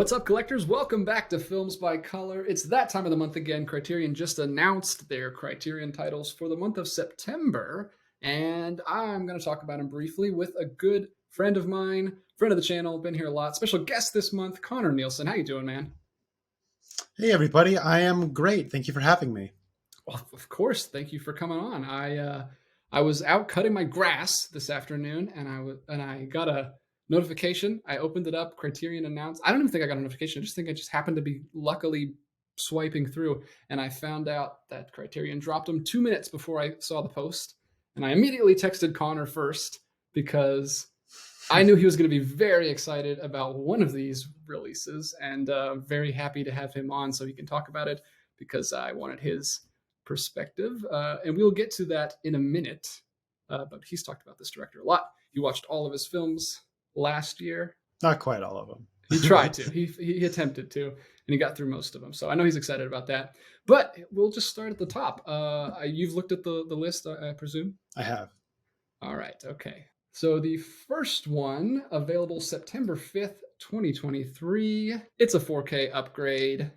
What's up, collectors? Welcome back to Films by Color. It's that time of the month again. Criterion just announced their Criterion titles for the month of September, and I'm going to talk about them briefly with a good friend of mine, friend of the channel, been here a lot. Special guest this month, Connor Nielsen. How you doing, man? Hey, everybody. I am great. Thank you for having me. Well, of course. Thank you for coming on. I was out cutting my grass this afternoon, and I got a notification. I opened it up. Criterion announced. I don't even think I got a notification. I just think I just happened to be luckily swiping through, and I found out that Criterion dropped them 2 minutes before I saw the post, and I immediately texted Connor first because I knew he was going to be very excited about one of these releases, and very happy to have him on so he can talk about it because I wanted his perspective. And we'll get to that in a minute. But he's talked about this director a lot. He watched all of his films last year. Not quite all of them. He tried to. He attempted to, and he got through most of them. So I know he's excited about that. But we'll just start at the top. You've looked at the list, I presume? I have. All right. Okay. So the first one, available September 5th, 2023. It's a 4K upgrade.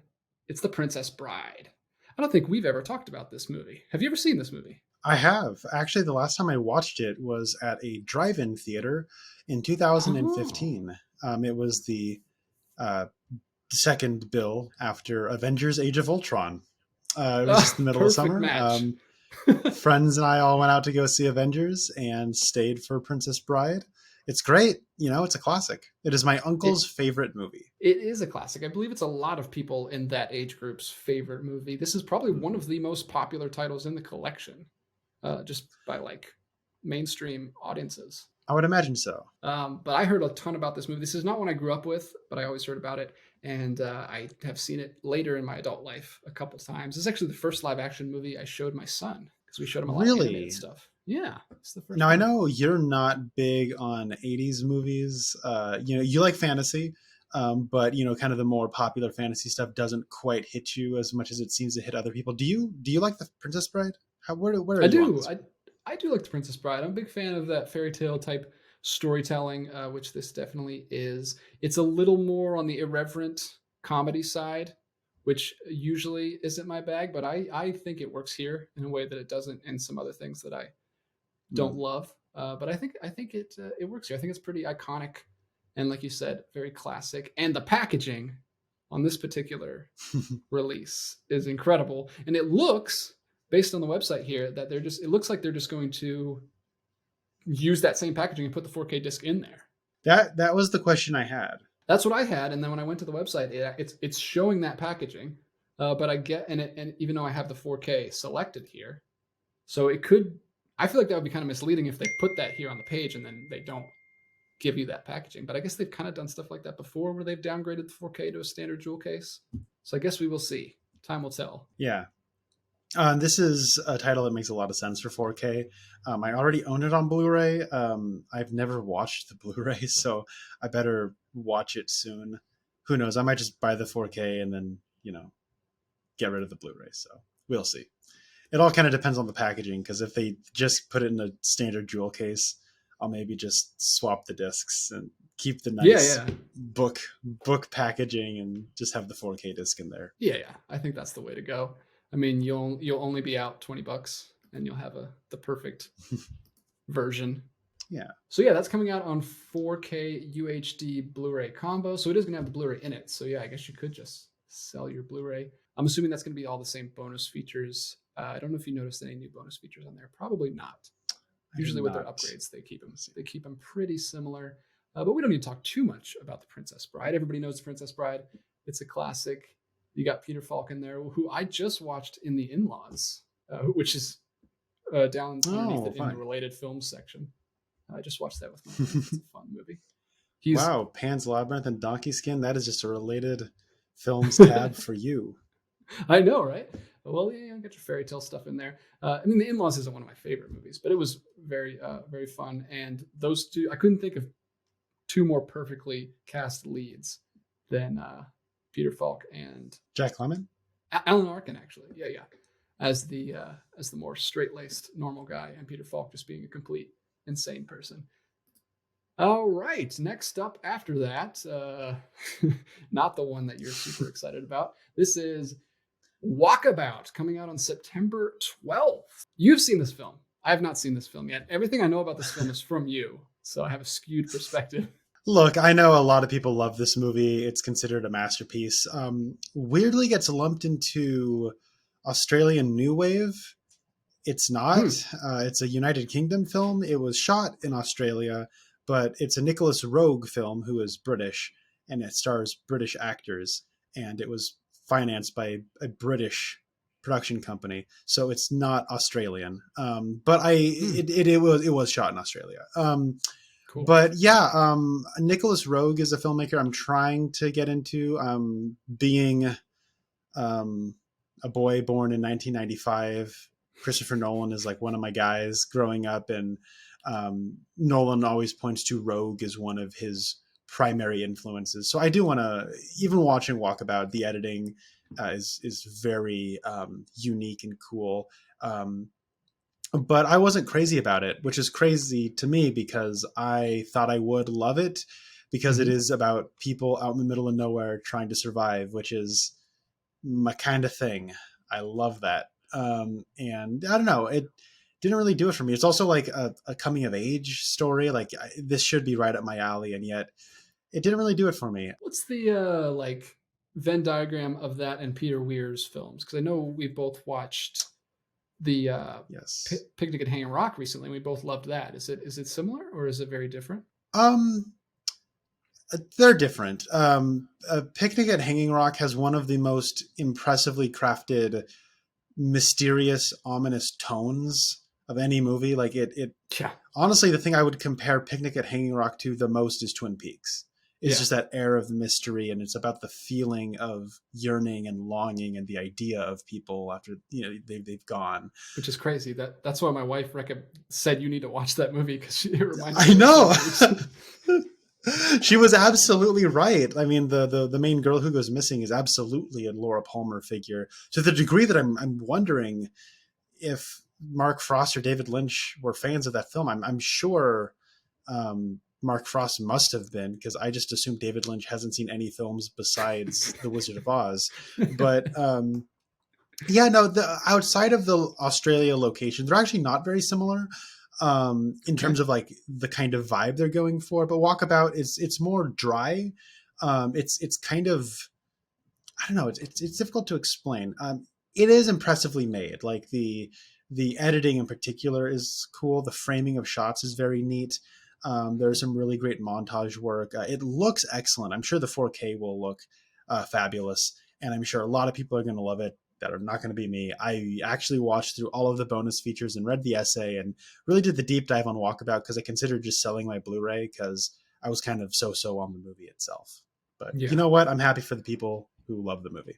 It's The Princess Bride. I don't think we've ever talked about this movie. Have you ever seen this movie? I have. Actually, the last time I watched it was at a drive-in theater in 2015. It was the second bill after Avengers Age of Ultron. It was just the middle of summer. Friends and I all went out to go see Avengers and stayed for Princess Bride. It's great. You know, it's a classic. It is my uncle's favorite movie. It is a classic. I believe it's a lot of people in that age group's favorite movie. This is probably one of the most popular titles in the collection, just by like mainstream audiences. I would imagine so. But I heard a ton about this movie. This is not one I grew up with, but I always heard about it. And I have seen it later in my adult life a couple times. It's actually the first live action movie I showed my son because we showed him a lot of animated stuff. Yeah, it's the first. Now, I know you're not big on 80s movies. You like fantasy, but kind of the more popular fantasy stuff doesn't quite hit you as much as it seems to hit other people. Do you like The Princess Bride? Where are I you do. I do like The Princess Bride. I'm a big fan of that fairy tale type storytelling, which this definitely is. It's a little more on the irreverent comedy side, which usually isn't my bag, but I think it works here in a way that it doesn't in some other things that I don't love. But I think it works here. I think it's pretty iconic, and like you said, very classic. And the packaging on this particular release is incredible, and it looks, based on the website here, that it looks like they're just going to use that same packaging and put the 4K disc in there. That was the question I had. That's what I had, and then when I went to the website, it's showing that packaging, but and even though I have the 4K selected here, so it could. I feel like that would be kind of misleading if they put that here on the page and then they don't give you that packaging. But I guess they've kind of done stuff like that before, where they've downgraded the 4K to a standard jewel case. So I guess we will see. Time will tell. Yeah. This is a title that makes a lot of sense for 4K. I already own it on Blu-ray. I've never watched the Blu-ray, so I better watch it soon. Who knows? I might just buy the 4K and then, get rid of the Blu-ray. So we'll see. It all kind of depends on the packaging, because if they just put it in a standard jewel case, I'll maybe just swap the discs and keep the nice book packaging and just have the 4K disc in there. Yeah. I think that's the way to go. I mean, you'll only be out $20 and you'll have the perfect version. Yeah. So yeah, that's coming out on 4K UHD Blu-ray combo. So it is going to have the Blu-ray in it. So yeah, I guess you could just sell your Blu-ray. I'm assuming that's going to be all the same bonus features. I don't know if you noticed any new bonus features on there. Probably not. Usually with their upgrades, they keep them pretty similar. But we don't need to talk too much about The Princess Bride. Everybody knows The Princess Bride. It's a classic. You got Peter Falk in there, who I just watched in The In-Laws, which is down underneath it in the related films section. I just watched that with my friend. It's a fun movie. Wow, Pan's Labyrinth and Donkey Skin. That is just a related films tab for you. I know, right? Well, yeah, get your fairy tale stuff in there. I mean, The In-Laws isn't one of my favorite movies, but it was very, very fun. And those two, I couldn't think of two more perfectly cast leads than Peter Falk and Jack Lemmon, Alan Arkin, actually. Yeah. As the more straight-laced normal guy, and Peter Falk just being a complete insane person. All right. Next up after that, not the one that you're super excited about. This is Walkabout coming out on September 12th. You've seen this film. I have not seen this film yet. Everything I know about this film is from you. So I have a skewed perspective. Look, I know a lot of people love this movie. It's considered a masterpiece. Weirdly gets lumped into Australian New Wave. It's not. Hmm. It's a United Kingdom film. It was shot in Australia, but it's a Nicholas Roeg film who is British, and it stars British actors. And it was financed by a British production company, so it's not Australian. But Hmm. it was shot in Australia. Cool. But yeah, Nicholas Roeg is a filmmaker I'm trying to get into. Being um, a boy born in 1995, Christopher Nolan is like one of my guys growing up, and Nolan always points to Rogue as one of his primary influences. So I do want to, even watching Walkabout, the editing is very unique and cool. But I wasn't crazy about it, which is crazy to me because I thought I would love it because it Hmm. is about people out in the middle of nowhere trying to survive, which is my kind of thing. I love that. And I don't know, it didn't really do it for me. It's also like a coming of age story. Like this should be right up my alley, and yet it didn't really do it for me. What's the like Venn diagram of that and Peter Weir's films? Because I know we both watched the Yes. Picnic at Hanging Rock recently. We both loved that. Is it similar or is it very different? Um, they're different. A Picnic at Hanging Rock has one of the most impressively crafted mysterious, ominous tones of any movie. Like it Yeah, honestly, the thing I would compare Picnic at Hanging Rock to the most is Twin Peaks. It's yeah. just that air of mystery, and it's about the feeling of yearning and longing, and the idea of people after they've gone. Which is crazy. That's why my wife said you need to watch that movie because it reminded I her of know. Twin Peaks. She was absolutely right. I mean, the main girl who goes missing is absolutely a Laura Palmer figure to the degree that I'm wondering if Mark Frost or David Lynch were fans of that film. I'm sure Mark Frost must have been, because I just assume David Lynch hasn't seen any films besides The Wizard of Oz. But yeah, no, the outside of the Australia location, they're actually not very similar in Okay. terms of like the kind of vibe they're going for. But Walkabout is it's more dry. It's kind of, I don't know. It's difficult to explain. It is impressively made. Like the editing in particular is cool. The framing of shots is very neat. There's some really great montage work. It looks excellent. I'm sure the 4K will look fabulous, and I'm sure a lot of people are going to love it. That are not going to be me. I actually watched through all of the bonus features and read the essay and really did the deep dive on Walkabout because I considered just selling my Blu-ray because I was kind of so on the movie itself. But you Yeah. know what? I'm happy for the people who love the movie.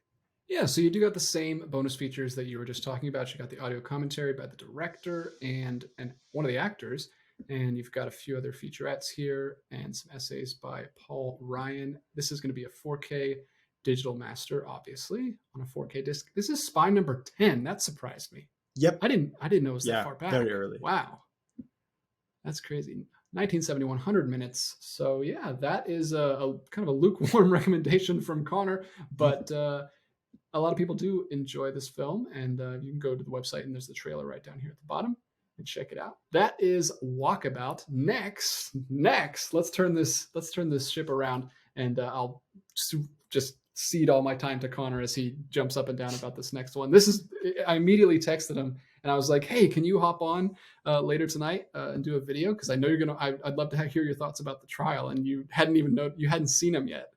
Yeah, so you do got the same bonus features that you were just talking about. You got the audio commentary by the director and one of the actors, and you've got a few other featurettes here and some essays by Paul Ryan. This is going to be a 4K digital master, obviously, on a 4K disc. This is spine number 10. That surprised me. Yep. I didn't know it was that Yeah. far Very back. early. Wow, that's crazy. 1971, 100 minutes. So yeah, that is a kind of a lukewarm recommendation from Connor, but a lot of people do enjoy this film, and you can go to the website and there's the trailer right down here at the bottom and check it out. That is Walkabout. Next, let's turn this ship around, and I'll just cede all my time to Connor as he jumps up and down about this next one. I immediately texted him and I was like, "Hey, can you hop on later tonight and do a video? Because I know you're gonna. I'd love to hear your thoughts about the trial." And you hadn't seen him yet,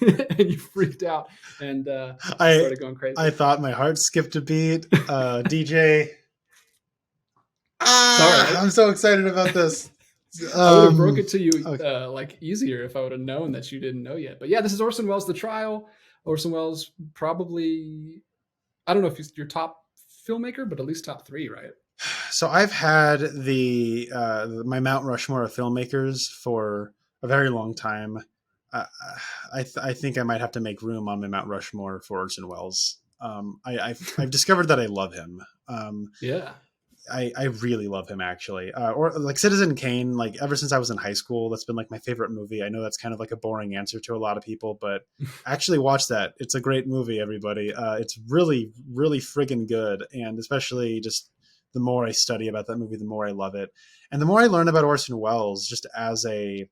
and you freaked out and I started going I crazy. thought my heart skipped a beat. DJ. Sorry, I'm so excited about this. I would have broke it to you Okay. like easier if I would have known that you didn't know yet. But yeah, this is Orson Welles' The Trial. Orson Welles probably, I don't know if he's your top filmmaker, but at least top three, right? So I've had my Mount Rushmore of filmmakers for a very long time. Uh, I think I might have to make room on my Mount Rushmore for Orson Welles. I've discovered that I love him. Yeah. I really love him actually. Or like Citizen Kane, like ever since I was in high school, that's been like my favorite movie. I know that's kind of like a boring answer to a lot of people, but actually watch that. It's a great movie, everybody. It's really, really friggin' good. And especially just the more I study about that movie, the more I love it. And the more I learn about Orson Welles, just as a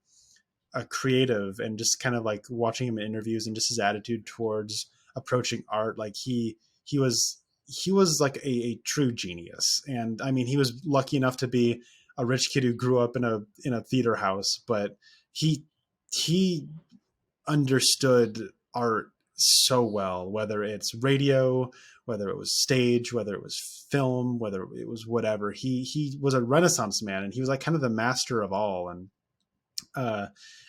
creative, and just kind of like watching him in interviews and just his attitude towards approaching art, like he was he was like a true genius. And I mean, he was lucky enough to be a rich kid who grew up in a theater house, but he he understood art so well, whether it's radio, whether it was stage, whether it was film, whether it was whatever. He was a renaissance man, and he was like kind of the master of all. And uh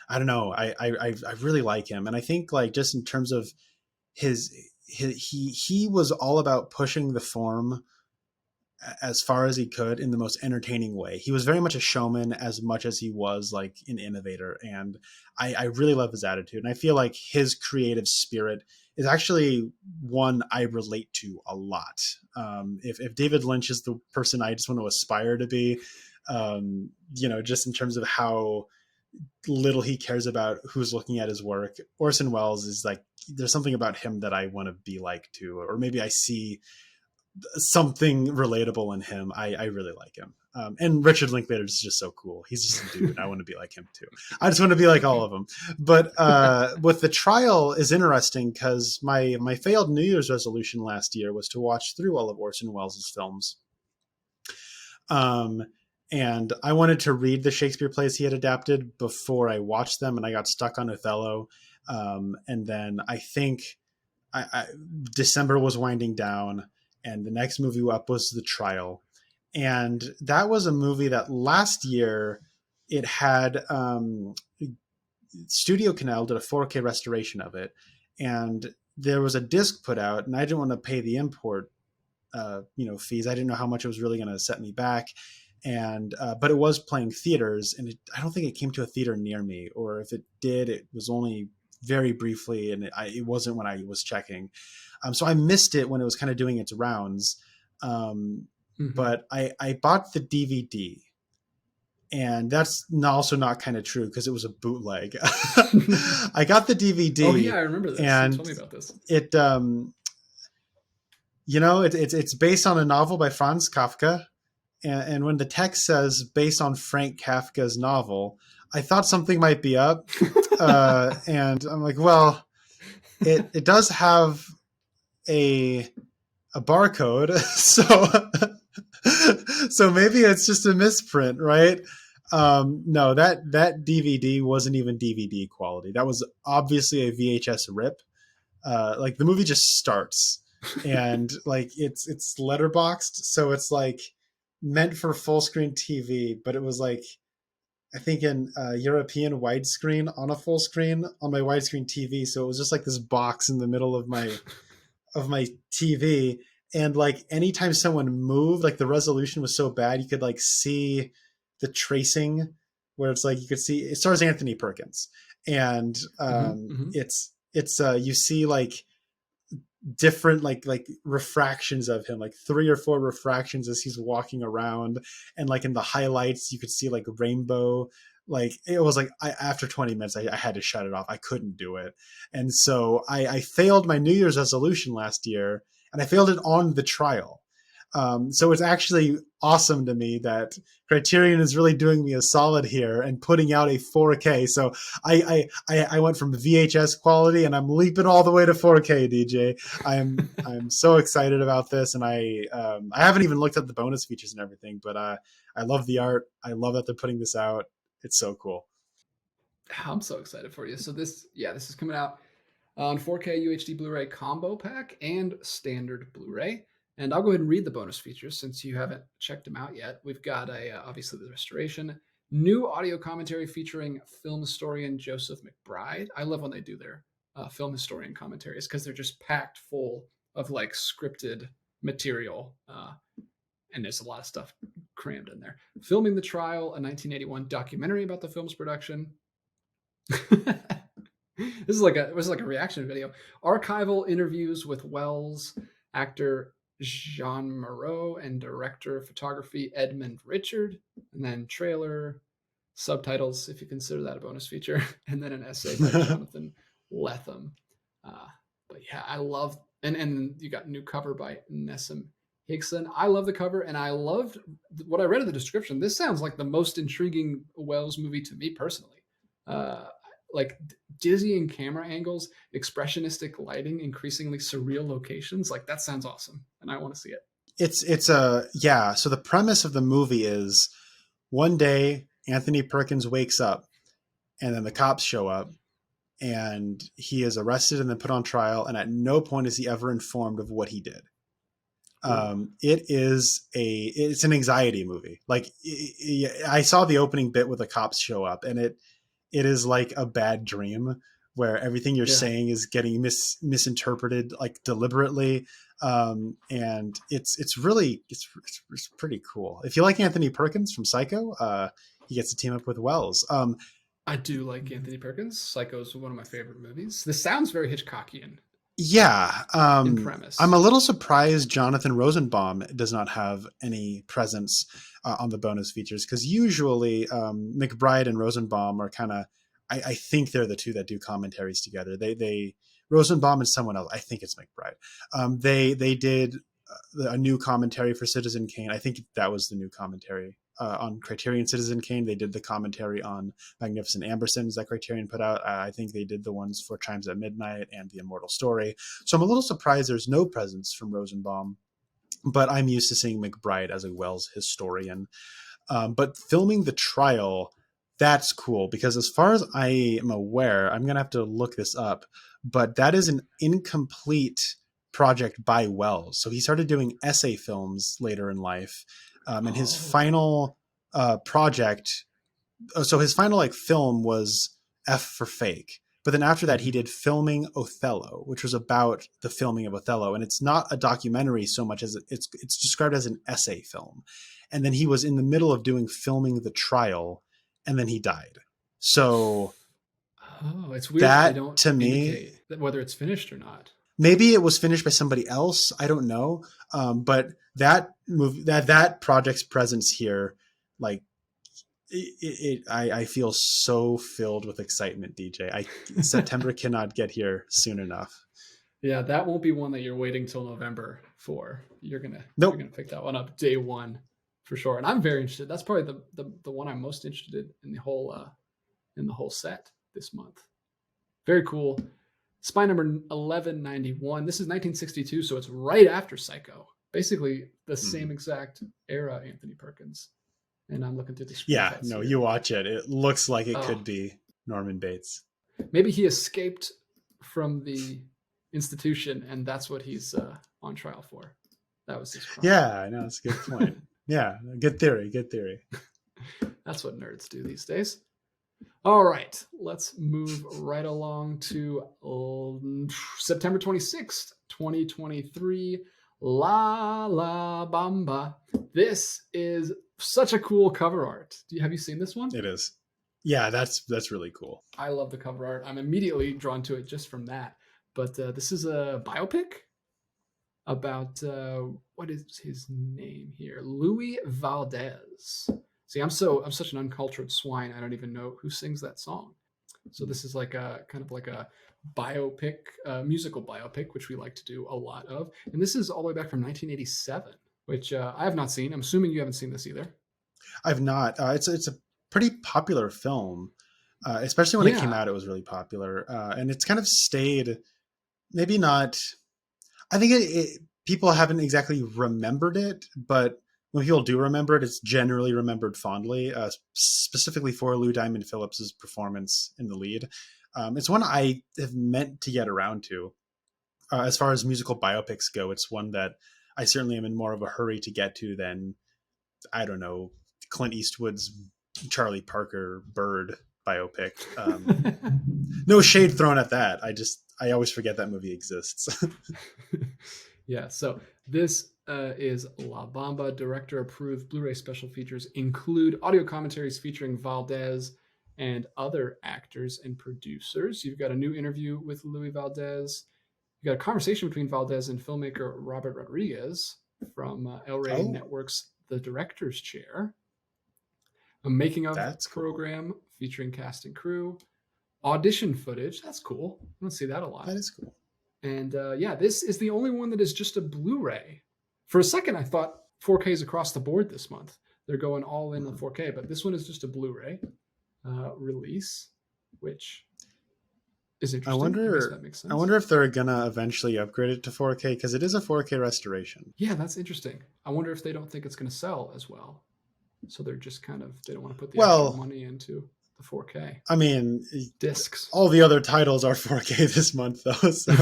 I don't know, I really like him. And I think like just in terms of he was all about pushing the form as far as he could in the most entertaining way. He was very much a showman as much as he was like an innovator. And I really love his attitude. And I feel like his creative spirit is actually one I relate to a lot. If David Lynch is the person I just want to aspire to be, just in terms of how little he cares about who's looking at his work, Orson Welles is like, there's something about him that I want to be like too, or maybe I see something relatable in him. I really like him. And Richard Linklater is just so cool. He's just a dude. I want to be like him too. I just want to be like all of them. But with the trial is interesting because my failed New Year's resolution last year was to watch through all of Orson Welles' films. Um, and I wanted to read the Shakespeare plays he had adapted before I watched them, and I got stuck on Othello. And then I think December was winding down, and the next movie up was The Trial. And that was a movie that last year it had Studio Canal did a 4K restoration of it, and there was a disc put out, and I didn't want to pay the import fees. I didn't know how much it was really going to set me back. And but it was playing theaters, and I don't think it came to a theater near me, or if it did, it was only very briefly, and it wasn't when I was checking. So I missed it when it was kind of doing its rounds. But I bought the DVD, and that's also not kind of true because it was a bootleg. I got the DVD. Oh yeah, I remember this. And you told me about this. It's based on a novel by Franz Kafka. And when the text says based on Frank Kafka's novel, I thought something might be up. And I'm like, well, it does have a barcode. So maybe it's just a misprint, right? No, that DVD wasn't even DVD quality. That was obviously a VHS rip. Like the movie just starts, and like it's letterboxed, so it's like meant for full screen TV, but it was like, I think in European widescreen on a full screen on my widescreen TV. So it was just like this box in the middle of my TV. And like anytime someone moved, like the resolution was so bad, you could like see the tracing, where it's like you could see it stars Anthony Perkins, and it's you see like different like refractions of him, like 3 or 4 refractions as he's walking around, and like in the highlights you could see like rainbow. Like it was like after 20 minutes I had to shut it off. I couldn't do it. And so I failed my New Year's resolution last year, and I failed it on The Trial. So it's actually awesome to me that Criterion is really doing me a solid here and putting out a 4K. So I went from VHS quality, and I'm leaping all the way to 4K, DJ. I'm so excited about this, and I haven't even looked at the bonus features and everything, but I love the art. I love that they're putting this out. It's so cool. I'm so excited for you. So this is coming out on 4K UHD Blu-ray combo pack and standard Blu-ray. And I'll go ahead and read the bonus features since you haven't checked them out yet. We've got obviously the restoration, new audio commentary featuring film historian Joseph McBride. I love when they do their film historian commentaries because they're just packed full of like scripted material, and there's a lot of stuff crammed in there. Filming the Trial, a 1981 documentary about the film's production. It was like a reaction video. Archival interviews with Welles, actor Jean Moreau, and director of photography Edmund Richard. And then trailer, subtitles, if you consider that a bonus feature, and then an essay by Jonathan Lethem. Uh, but yeah, I love, and you got new cover by Nessim Higson. I love the cover, and I loved what I read in the description. This sounds like the most intriguing Wells movie to me personally. Uh, like dizzying camera angles, expressionistic lighting, increasingly surreal locations. Like that sounds awesome, and I want to see it. It's a yeah. So the premise of the movie is one day Anthony Perkins wakes up, and then the cops show up, and he is arrested and then put on trial. And at no point is he ever informed of what he did. It's an anxiety movie. Like I saw the opening bit where the cops show up, and it is like a bad dream where everything you're Yeah. saying is getting misinterpreted like deliberately. And it's really it's pretty cool. If you like Anthony Perkins from Psycho, he gets to team up with Wells. I do like Anthony Perkins. Psycho is one of my favorite movies. This sounds very Hitchcockian Yeah. in premise. I'm a little surprised Jonathan Rosenbaum does not have any presence on the bonus features, because usually McBride and Rosenbaum are kind of, I think they're the two that do commentaries together. They Rosenbaum and someone else, I think it's McBride. They did a new commentary for Citizen Kane. I think that was the new commentary on Criterion Citizen Kane. They did the commentary on Magnificent Ambersons that Criterion put out. I think they did the ones for Chimes at Midnight and The Immortal Story. So I'm a little surprised there's no presence from Rosenbaum, but I'm used to seeing McBride as a Wells historian. But filming the trial, that's cool, because as far as I am aware, I'm going to have to look this up, but that is an incomplete project by Wells. So he started doing essay films later in life. And his final project, so his final like film was F for Fake. But then after that, he did Filming Othello, which was about the filming of Othello. And it's not a documentary so much as it's described as an essay film. And then he was in the middle of doing Filming the Trial, and then he died. So it's weird that they don't to indicate me, whether it's finished or not. maybe it was finished by somebody else. I don't know. But that movie, that project's presence here, like I feel so filled with excitement, DJ. September cannot get here soon enough. Yeah, that won't be one that you're waiting till November for. You're gonna pick that one up day one for sure. And I'm very interested. That's probably the one I'm most interested in the whole set this month. Very cool. Spy number 1191. This is 1962, so it's right after Psycho. Basically the same exact era, Anthony Perkins. And I'm looking through the screen. Yeah, no, you watch it. It looks like it could be Norman Bates. Maybe he escaped from the institution, and that's what he's on trial for. That was his crime. Yeah, I know. That's a good point. Yeah, good theory. Good theory. That's what nerds do these days. All right, let's move right along to September 26th, 2023. La La Bamba. This is such a cool cover art. Have you seen this one? It is. Yeah, that's really cool. I love the cover art. I'm immediately drawn to it just from that. But this is a biopic about what is his name here? Louis Valdez. See, I'm such an uncultured swine. I don't even know who sings that song. So this is like a kind of like a biopic, musical biopic, which we like to do a lot of. And this is all the way back from 1987, which I have not seen. I'm assuming you haven't seen this either. I've not. It's a pretty popular film, especially when it came out. It was really popular, and it's kind of stayed. Maybe not. I think people haven't exactly remembered it, but when people do remember it, it's generally remembered fondly, specifically for Lou Diamond Phillips's performance in the lead. It's one I have meant to get around to. As far as musical biopics go, it's one that I certainly am in more of a hurry to get to than, I don't know, Clint Eastwood's Charlie Parker Bird biopic. No shade thrown at that. I always forget that movie exists. Yeah, so this is La Bamba. Director approved Blu-ray special features include audio commentaries featuring Valdez and other actors and producers. You've got a new interview with Louis Valdez, You got a conversation between Valdez and filmmaker Robert Rodriguez from El Rey Oh, Network's The Director's Chair. A making of that's cool. program featuring cast and crew. Audition footage. That's cool. I don't see that a lot. That is cool. And yeah, this is the only one that is just a Blu-ray. For a second, I thought 4K is across the board this month. They're going all in on 4K, but this one is just a Blu-ray release, which is I interesting. I guess wonder. that makes I sense. wonder if they're gonna eventually upgrade it to 4K because it is a 4K restoration. Yeah, that's interesting. I wonder if they don't think it's going to sell as well. So they're just kind of, they don't want to put the extra Well, money into the 4K I mean, discs. all the other titles are 4K this month though, so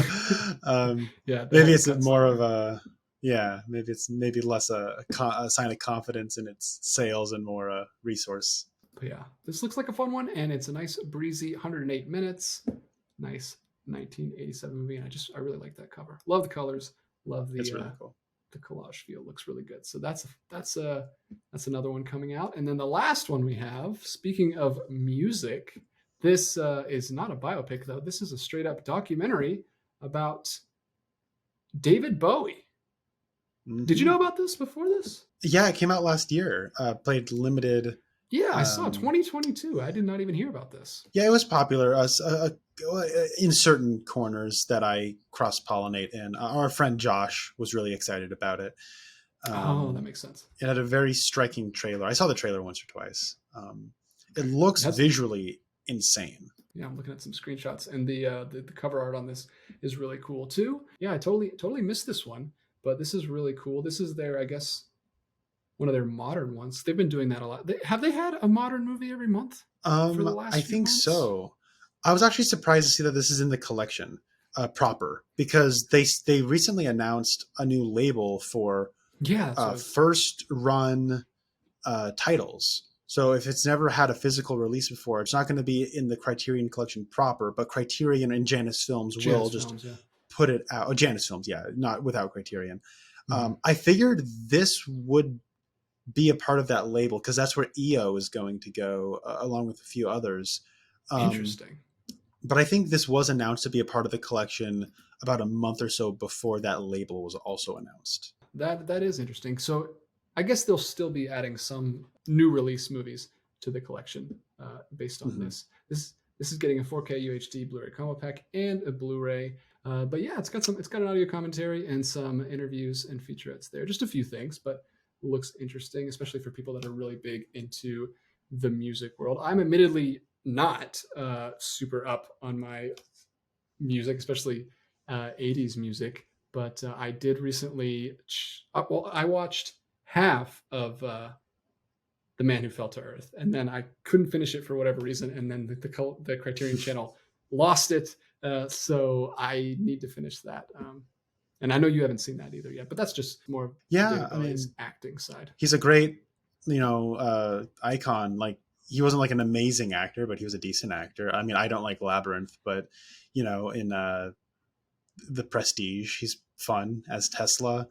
Yeah, they maybe had it's to cut more of somewhere. a maybe it's maybe less a sign of confidence in its sales and more a resource. But yeah, this looks like a fun one, and it's a nice breezy 108 minutes. Nice 1987 movie, and I really like that cover. Love the colors. Love It's really cool. the collage feel. Looks really good. So that's another one coming out. And then the last one we have. Speaking of music, this is not a biopic though. This is a straight up documentary about David Bowie. Did you know about this before this? Yeah, it came out last year. Played limited. Yeah, I saw 2022. I did not even hear about this. Yeah, it was popular in certain corners that I cross pollinate in. Our friend Josh was really excited about it. Oh, that makes sense. It had a very striking trailer. I saw the trailer once or twice. It looks visually insane. Yeah, I'm looking at some screenshots, and the cover art on this is really cool too. Yeah, I totally missed this one, but this is really cool. This is their, I guess, one of their modern ones. They've been doing that a lot. Have they had a modern movie every month for the last I few think months? so. I was actually surprised to see that this is in the collection proper because they recently announced a new label for first run titles. So if it's never had a physical release before, it's not going to be in the Criterion collection proper, but Criterion and Janus Films will just put it out. Oh, Janus Films, yeah, not without Criterion. I figured this would be a part of that label because that's where EO is going to go along with a few others. Interesting. But I think this was announced to be a part of the collection about a month or so before that label was also announced. That is interesting. So I guess they'll still be adding some new release movies to the collection based on this. This is getting a 4K UHD Blu-ray combo pack and a Blu-ray. But yeah, it's got an audio commentary and some interviews and featurettes there. Just a few things, but looks interesting, especially for people that are really big into the music world. I'm admittedly not super up on my music, especially 80s music, but I did recently. I watched half of The Man Who Fell to Earth, and then I couldn't finish it for whatever reason, and then the Criterion Channel lost it, so I need to finish that. And I know you haven't seen that either yet, but that's just more David Bowie's acting side. He's a great, icon. Like he wasn't like an amazing actor, but he was a decent actor. I mean, I don't like Labyrinth, but in The Prestige, he's fun as Tesla.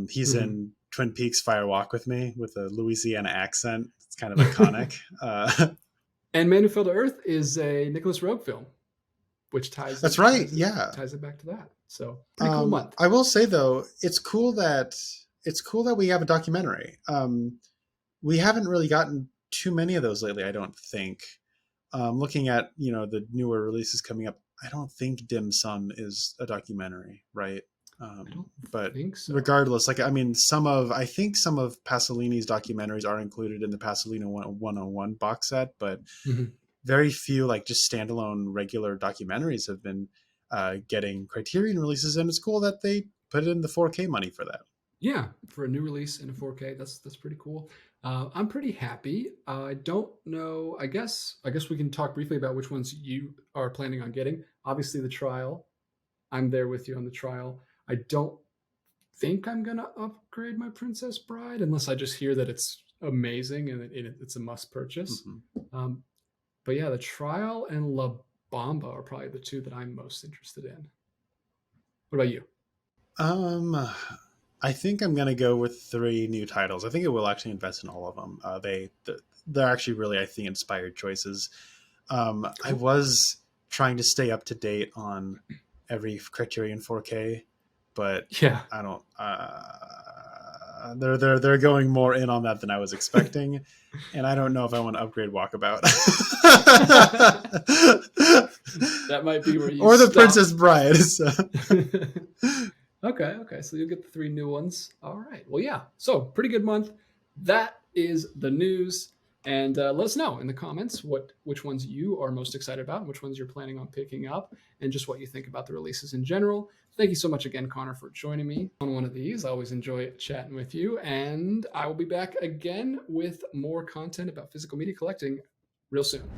He's in Twin Peaks Fire Walk with Me with a Louisiana accent. It's kind of iconic. And Man Who Fell to Earth is a Nicholas Roeg film, which ties. That's right. Ties it back to that. So pretty cool month. I will say though, it's cool that we have a documentary. We haven't really gotten too many of those lately, I don't think. Looking at the newer releases coming up, I don't think Dim Sum is a documentary, right? But think so. Regardless, I think some of Pasolini's documentaries are included in the Pasolini 101 box set, but very few just standalone regular documentaries have been getting Criterion releases, and it's cool that they put in the 4K money for that. Yeah, for a new release in a 4K, that's pretty cool. I'm pretty happy. I don't know. I guess we can talk briefly about which ones you are planning on getting. Obviously, the Trial. I'm there with you on the Trial. I don't think I'm gonna upgrade my Princess Bride unless I just hear that it's amazing and it's a must purchase. But yeah, the Trial and La Bamba are probably the two that I'm most interested in. What about you? I think I'm going to go with 3 new titles. I think it will actually invest in all of them. They're actually really, I think, inspired choices. Cool. I was trying to stay up to date on every Criterion 4K, but Yeah. I don't. They're going more in on that than I was expecting, and I don't know if I want to upgrade Walkabout. That might be where you or the stop. Princess Bride. So. Okay. So you'll get the 3 new ones. All right. Well, yeah. So pretty good month. That is the news. And let us know in the comments which ones you are most excited about, and which ones you're planning on picking up, and just what you think about the releases in general. Thank you so much again, Connor, for joining me on one of these. I always enjoy chatting with you, and I will be back again with more content about physical media collecting real soon.